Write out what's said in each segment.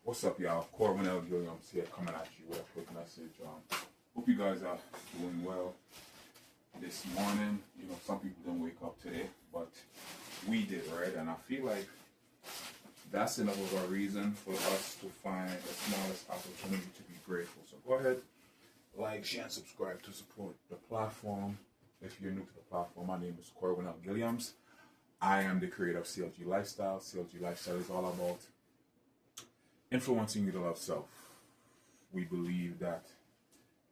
What's up, y'all? Corbin L. Williams here, coming at you with a quick message. Hope you guys are doing well this morning. You know, some people didn't wake up today, but we did, right? And I feel like that's enough of a reason for us to find the smallest opportunity to be grateful. So go ahead, like, share, and subscribe to support the platform. If you're new to the platform, my name is Corbin L. Williams. I am the creator of CLG Lifestyle. CLG Lifestyle is all about influencing you to love self. We believe that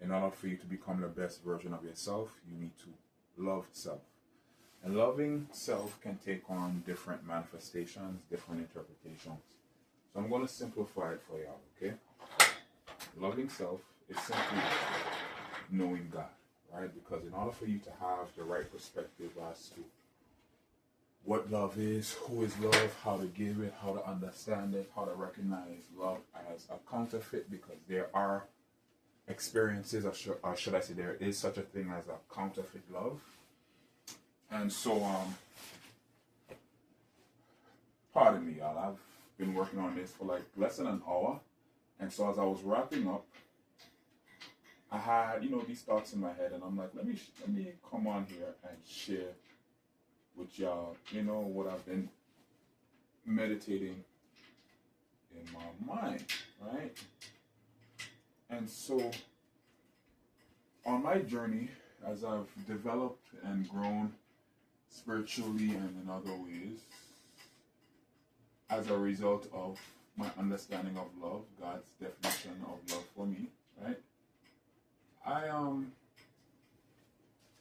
in order for you to become the best version of yourself, you need to love self. And loving self can take on different manifestations, different interpretations. So I'm going to simplify it for y'all, okay? Loving self is simply knowing God, right? Because in order for you to have the right perspective as to what love is, who is love, how to give it, how to understand it, how to recognize love as a counterfeit, because there are experiences, or should I say there is such a thing as a counterfeit love. And so, pardon me, y'all, I've been working on this for like less than an hour. And so as I was wrapping up, I had, these thoughts in my head, and I'm like, let me come on here and share with y'all, what I've been meditating in my mind, right? And so, on my journey, as I've developed and grown spiritually and in other ways, as a result of my understanding of love, God's definition of love for me, right?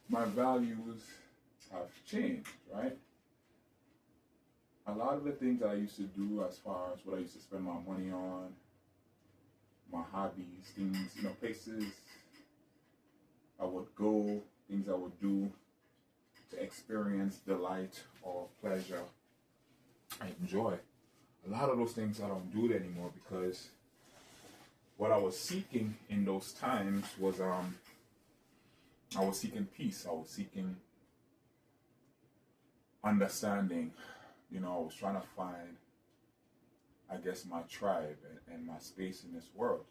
My values have changed, right? A lot of the things I used to do, as far as what I used to spend my money on, my hobbies, things, places I would go, things I would do to experience delight or pleasure and joy. A lot of those things I don't do it anymore, because what I was seeking in those times was I was seeking peace. I was seeking understanding. I was trying to find, I guess, my tribe and my space in this world.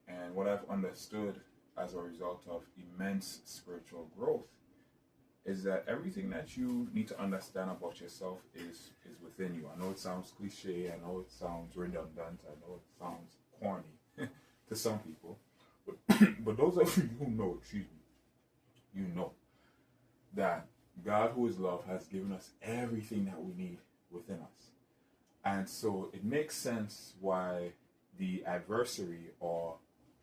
And what I've understood as a result of immense spiritual growth is that everything that you need to understand about yourself is within you. I know it sounds cliche, I know it sounds redundant, I know it sounds corny to some people, but those of you who know, you know that God, who is love, has given us everything that we need within us. And so it makes sense why the adversary or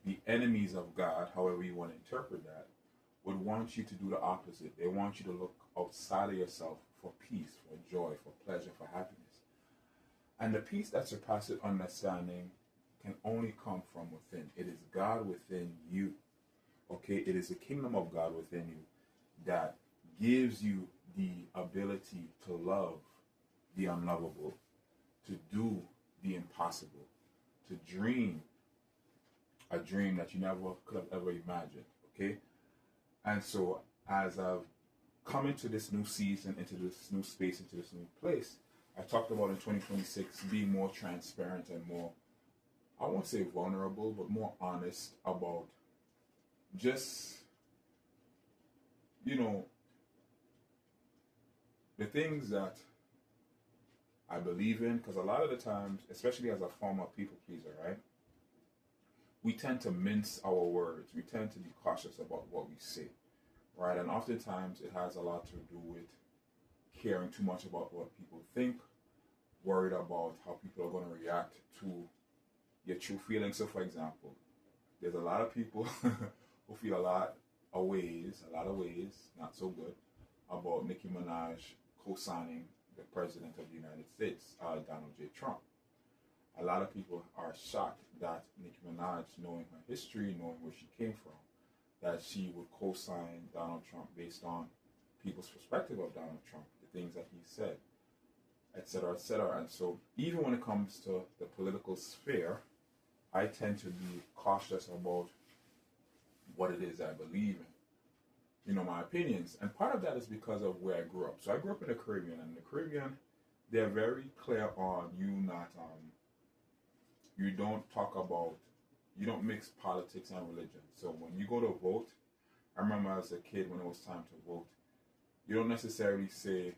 the enemies of God, however you want to interpret that, would want you to do the opposite. They want you to look outside of yourself for peace, for joy, for pleasure, for happiness. And the peace that surpasses understanding can only come from within. It is God within you. Okay? It is the kingdom of God within you that gives you the ability to love the unlovable, to do the impossible, to dream a dream that you never could have ever imagined, okay? And so as I've come into this new season, into this new space, into this new place, I talked about in 2026 being more transparent and more, I won't say vulnerable, but more honest about just, the things that I believe in, because a lot of the times, especially as a former people pleaser, right, we tend to mince our words. We tend to be cautious about what we say, right? And oftentimes it has a lot to do with caring too much about what people think, worried about how people are going to react to your true feelings. So, for example, there's a lot of people who feel a lot of ways, not so good, about Nicki Minaj co-signing the President of the United States, Donald J. Trump. A lot of people are shocked that Nicki Minaj, knowing her history, knowing where she came from, that she would co-sign Donald Trump based on people's perspective of Donald Trump, the things that he said, etc., etc. And so even when it comes to the political sphere, I tend to be cautious about what it is I believe in. My opinions. And part of that is because of where I grew up. So I grew up in the Caribbean, and in the Caribbean, they're very clear on you not you don't talk about, you don't mix politics and religion. So when you go to vote, I remember as a kid when it was time to vote, you don't necessarily say,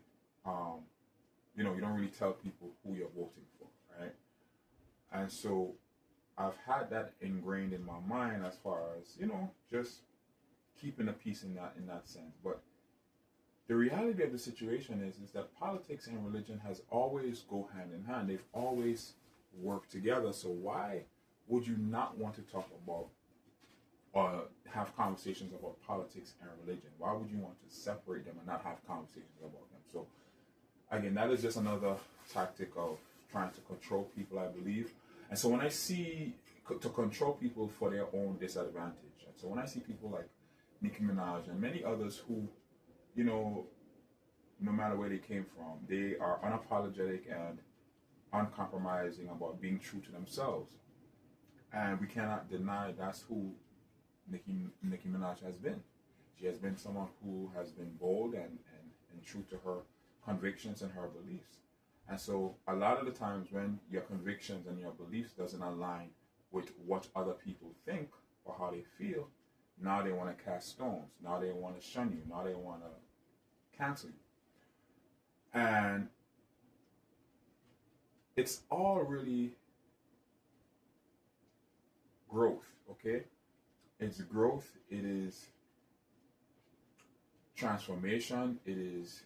you don't really tell people who you're voting for, right? And so I've had that ingrained in my mind as far as, just keeping the peace in that sense. But the reality of the situation is that politics and religion has always go hand in hand. They've always worked together. So why would you not want to talk about or have conversations about politics and religion? Why would you want to separate them and not have conversations about them? So again, that is just another tactic of trying to control people, I believe. And so when I see to control people for their own disadvantage, and so when I see people like Nicki Minaj and many others who, no matter where they came from, they are unapologetic and uncompromising about being true to themselves. And we cannot deny that's who Nicki Minaj has been. She has been someone who has been bold and true to her convictions and her beliefs. And so a lot of the times when your convictions and your beliefs doesn't align with what other people think or how they feel, now they want to cast stones. Now they want to shun you. Now they want to cancel you. And it's all really growth, okay? It's growth. It is transformation. It is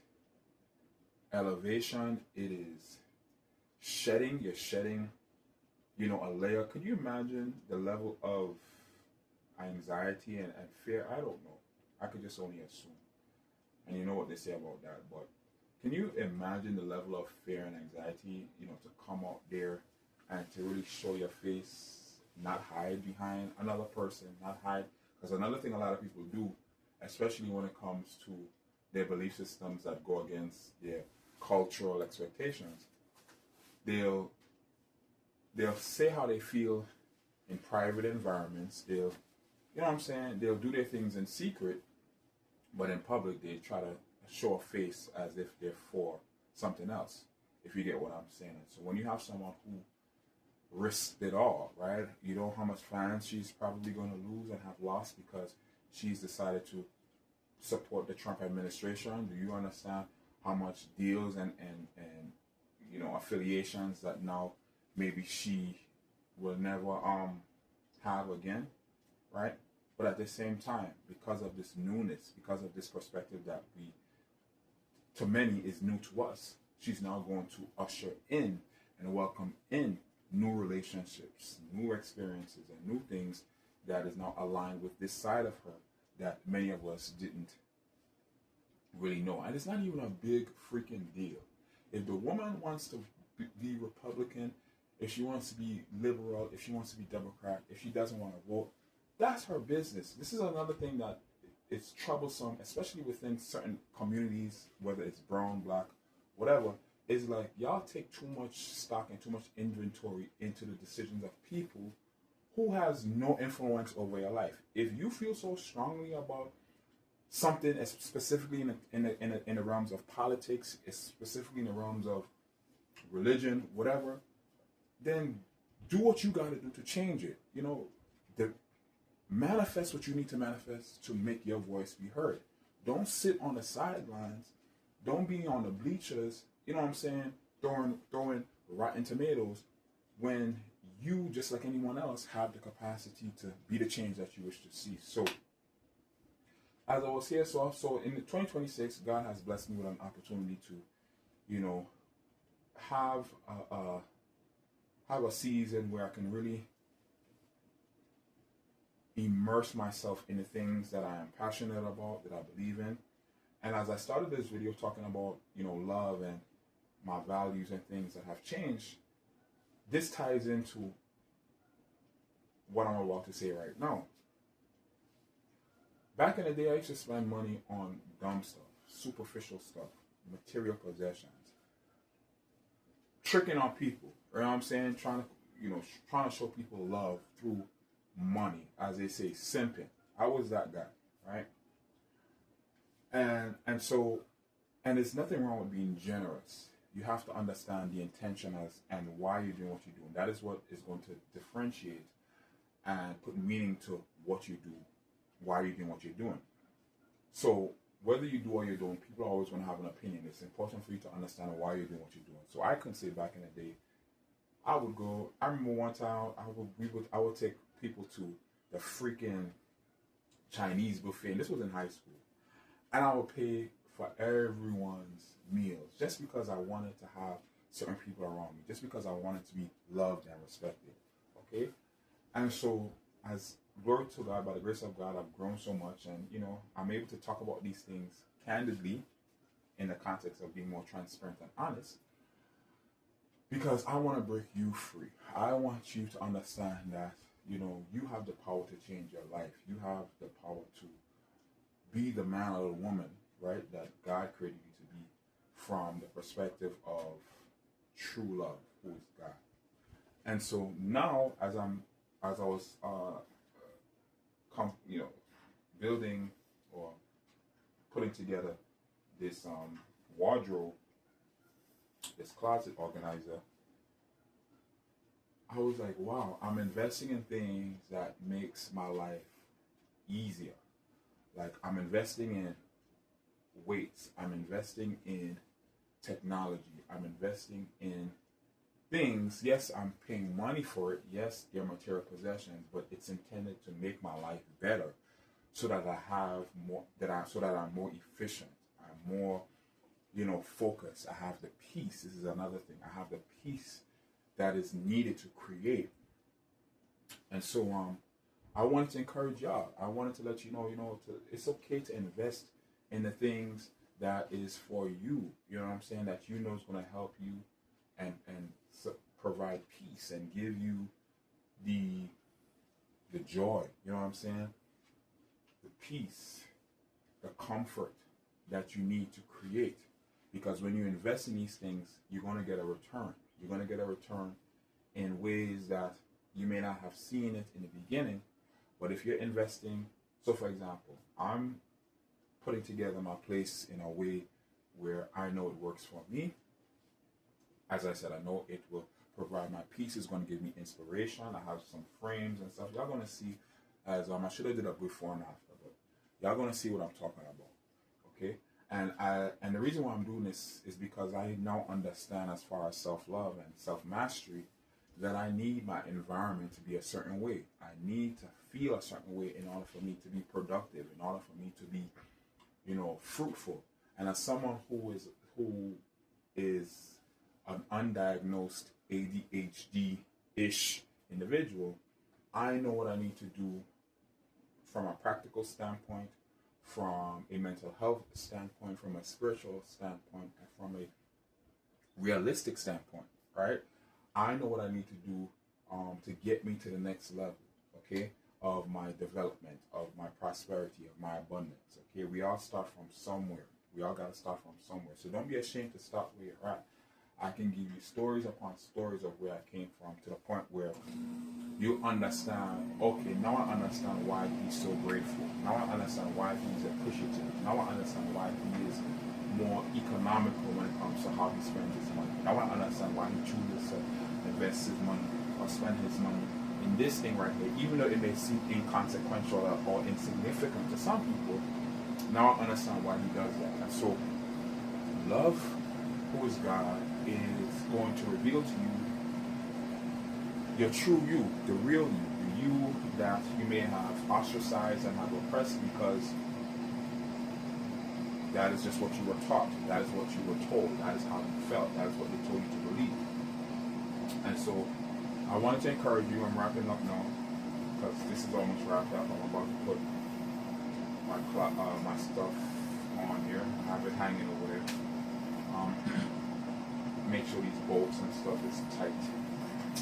elevation. It is shedding. You're shedding, a layer. Could you imagine the level of anxiety and fear? I don't know. I could just only assume. And you know what they say about that. But can you imagine the level of fear and anxiety, to come out there and to really show your face, not hide behind another person, not hide? Because another thing a lot of people do, especially when it comes to their belief systems that go against their cultural expectations, they'll say how they feel in private environments. They'll, they'll do their things in secret, but in public they try to show a face as if they're for something else, if you get what I'm saying. So when you have someone who risked it all, right? You know how much fans she's probably going to lose and have lost because she's decided to support the Trump administration. Do you understand how much deals and affiliations that now maybe she will never have again, right? But at the same time, because of this newness, because of this perspective that to many is new to us, she's now going to usher in and welcome in new relationships, new experiences, and new things that is now aligned with this side of her that many of us didn't really know. And it's not even a big freaking deal. If the woman wants to be Republican, if she wants to be liberal, if she wants to be Democrat, if she doesn't want to vote, that's her business. This is another thing that is troublesome, especially within certain communities, whether it's brown, black, whatever. Is like y'all take too much stock and too much inventory into the decisions of people who has no influence over your life. If you feel so strongly about something, specifically in the realms of politics, specifically in the realms of religion, whatever, then do what you got to do to change it. Manifest what you need to manifest to make your voice be heard. Don't sit on the sidelines. Don't be on the bleachers. You know what I'm saying? Throwing rotten tomatoes when you, just like anyone else, have the capacity to be the change that you wish to see. So, as I was here, so in 2026, God has blessed me with an opportunity to, have a season where I can really immerse myself in the things that I am passionate about, that I believe in. And as I started this video talking about, love and my values and things that have changed, this ties into what I'm about to say right now. Back in the day, I used to spend money on dumb stuff, superficial stuff, material possessions, tricking on people, you know what I'm saying? Trying to show people love through money, as they say, simping. I was that guy, right? And so there's nothing wrong with being generous. you have to understand the intention as and why you're doing what you're doing. That is what is going to differentiate and put meaning to what you do, why you're doing what you're doing. So whether you do what you're doing, people are always going to have an opinion. It's important for you to understand why you're doing what you're doing. So I can say back in the day, I would go. I remember one time I would take people to the freaking Chinese buffet, and this was in high school, and I would pay for everyone's meals just because I wanted to have certain people around me, just because I wanted to be loved and respected. Okay, and so as glory to God, by the grace of God, I've grown so much, and I'm able to talk about these things candidly in the context of being more transparent and honest. Because I want to break you free. I want you to understand that, you have the power to change your life. You have the power to be the man or the woman, right, that God created you to be from the perspective of true love, who is God. And so now, as I was, building or putting together this wardrobe, this closet organizer, I was like, wow, I'm investing in things that makes my life easier. Like, I'm investing in weights, I'm investing in technology, I'm investing in things. Yes, I'm paying money for it. Yes, they're material possessions, but it's intended to make my life better, so that I have more, so that I'm more efficient, I'm more focus. I have the peace. This is another thing. I have the peace that is needed to create. And so I wanted to encourage y'all. I wanted to let you know, it's okay to invest in the things that is for you. You know what I'm saying? That is going to help you and provide peace and give you the joy. You know what I'm saying? The peace, the comfort that you need to create. Because when you invest in these things, you're going to get a return. You're going to get a return in ways that you may not have seen it in the beginning. But if you're investing, so for example, I'm putting together my place in a way where I know it works for me. As I said, I know it will provide my peace. It's going to give me inspiration. I have some frames and stuff. Y'all going to see as I should have did a before and after, but y'all going to see what I'm talking about. Okay? And the reason why I'm doing this is because I now understand, as far as self-love and self-mastery, that I need my environment to be a certain way. I need to feel a certain way in order for me to be productive, in order for me to be, fruitful. And as someone who is an undiagnosed ADHD-ish individual, I know what I need to do from a practical standpoint, from a mental health standpoint, from a spiritual standpoint, and from a realistic standpoint, right? I know what I need to do to get me to the next level, okay, of my development, of my prosperity, of my abundance, okay? We all start from somewhere. We all got to start from somewhere. So don't be ashamed to start where you're at. I can give you stories upon stories of where I came from, to the point where you understand, okay, now I understand why he's so grateful. Now I understand why he's appreciative. Now I understand why he is more economical when it comes to how he spends his money. Now I understand why he chooses to invest his money or spend his money in this thing right here, even though it may seem inconsequential or insignificant to some people. Now I understand why he does that. And so, love, who is God, is going to reveal to you your true you, the real you, the you that you may have ostracized and have oppressed because that is just what you were taught, that is what you were told, that is how you felt, that is what they told you to believe. And so I wanted to encourage you. I'm wrapping up now because this is almost wrapped up. I'm about to put my stuff on here. I have it hanging over there. Make sure these bolts and stuff is tight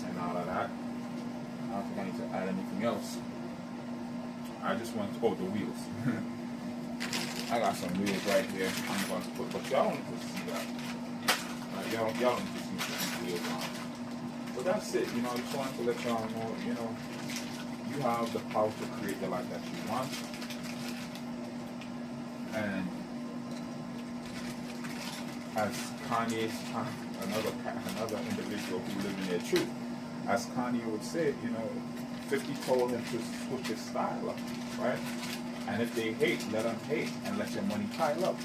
and all of that. I don't think I need to add anything else. I just want to, the wheels. I got some wheels right here I'm going to put, but y'all don't need to see that. Y'all don't need to see some wheels on. But that's it, I just wanted to let y'all know, you have the power to create the life that you want. And as another individual who lived in their truth. As Kanye would say, 50 told him to switch his style up, right? And if they hate, let them hate and let your money pile up.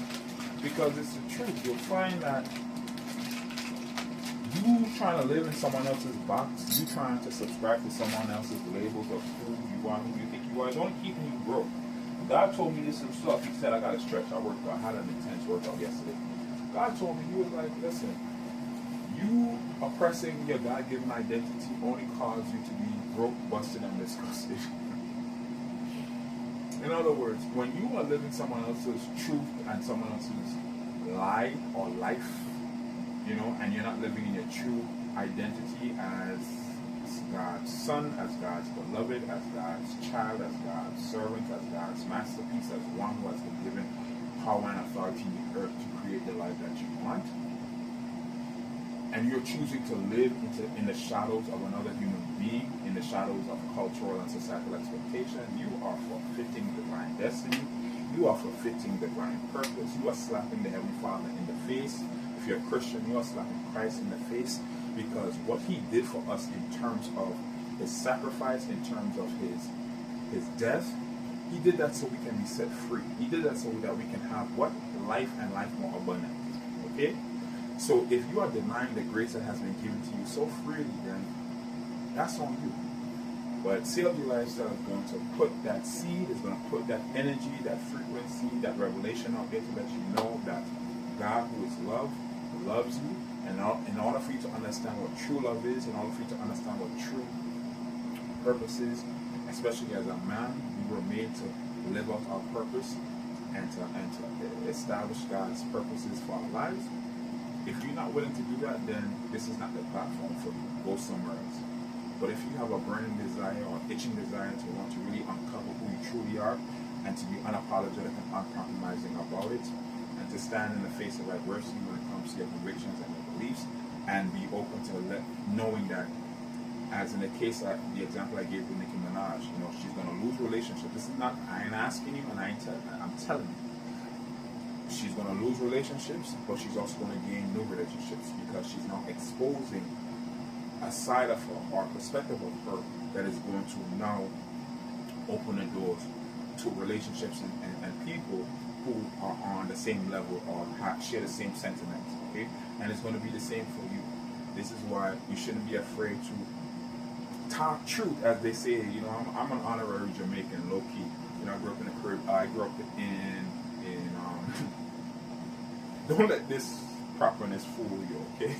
Because it's the truth. You'll find that you trying to live in someone else's box, you trying to subscribe to someone else's labels of who you are, who you think you are, is only keeping you broke. God told me this himself. He said, I got to stretch. I had an intense workout yesterday. God told me, he was like, listen, you oppressing your God-given identity only caused you to be broke, busted, and disgusted. In other words, when you are living someone else's truth and someone else's lie or life, and you're not living in your true identity as God's son, as God's beloved, as God's child, as God's servant, as God's masterpiece, as one who has been given power and authority in the earth to create the life that you want, and you're choosing to live in the shadows of another human being, in the shadows of cultural and societal expectation, you are forfeiting divine destiny. You are forfeiting divine purpose. You are slapping the Heavenly Father in the face. If you're a Christian, you are slapping Christ in the face, because what he did for us in terms of his sacrifice, in terms of his death, he did that so we can be set free. He did that so that we can have what? Life, and life more abundant. Okay? So if you are denying the grace that has been given to you so freely, then that's on you. But CLG Lifestyle is going to put that seed, is going to put that energy, that frequency, that revelation out there to let you know that God, who is love, loves you. And in order for you to understand what true love is, in order for you to understand what true purpose is, especially as a man, we were made to live out our purpose and to establish God's purposes for our lives. If you're not willing to do that, then this is not the platform for you. Go somewhere else. But if you have a burning desire or itching desire to want to really uncover who you truly are and to be unapologetic and uncompromising about it, and to stand in the face of adversity when it comes to your convictions and your beliefs, and be open to knowing that, as in the case of the example I gave with Nicki Minaj, she's going to lose relationships. This is not, I ain't asking you, and I'm telling you. She's going to lose relationships, but she's also going to gain new relationships, because she's now exposing a side of her or perspective of her that is going to now open the doors to relationships and people who are on the same level or share the same sentiments, okay? And it's going to be the same for you. This is why you shouldn't be afraid to talk truth, as they say. I'm an honorary Jamaican, low key. I grew up in the Caribbean. I grew up in don't let this properness fool you, okay?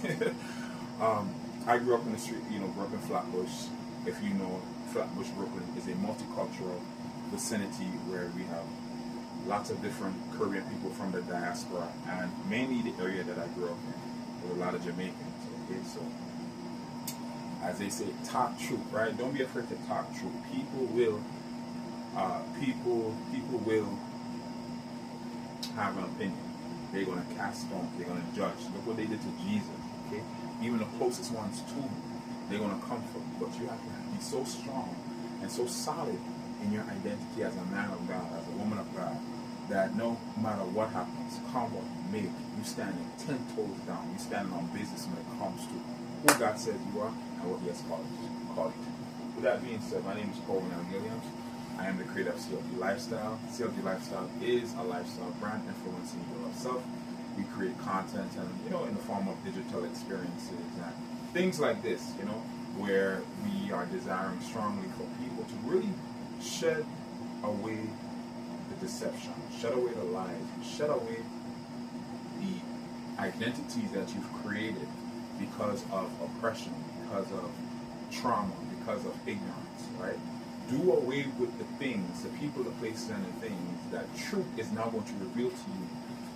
I grew up in the street, grew up in Flatbush. If you know, Flatbush, Brooklyn is a multicultural vicinity where we have lots of different Caribbean people from the diaspora, and mainly the area that I grew up in, with a lot of Jamaicans, okay? So, as they say, talk truth, right? Don't be afraid to talk truth. People will have an opinion. They're going to cast stones. They're going to judge. Look what they did to Jesus, okay? Even the closest ones to him, they're going to comfort. But you have to be so strong and so solid in your identity as a man of God, as a woman of God, that no matter what happens, come what may, you standing 10 toes down. You standing on business when it comes to who God says you are and what he has called you to. With that being said, my name is Colvin L. Williams. I am the creator of CLG Lifestyle. CLG Lifestyle is a lifestyle brand influencing yourself. We create content and, in the form of digital experiences and things like this, where we are desiring strongly for people to really shed away the deception, shed away the lies, shed away the identities that you've created because of oppression, because of trauma, because of ignorance, right? Do away with the things, the people, the places, and the things that truth is now going to reveal to you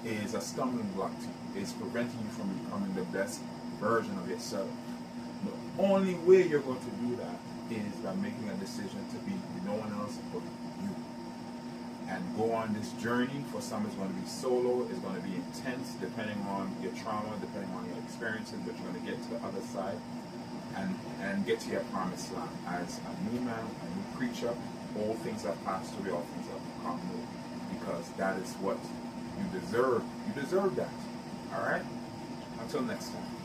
is a stumbling block to you, is preventing you from becoming the best version of yourself. The only way you're going to do that is by making a decision to be no one else but you. And go on this journey. For some, it's going to be solo, it's going to be intense, depending on your trauma, depending on your experiences, but you're going to get to the other side and get to your promised land as a new man, a new creature. All things have passed away, all things have become new, because that is what you deserve. You deserve that. All right? Until next time.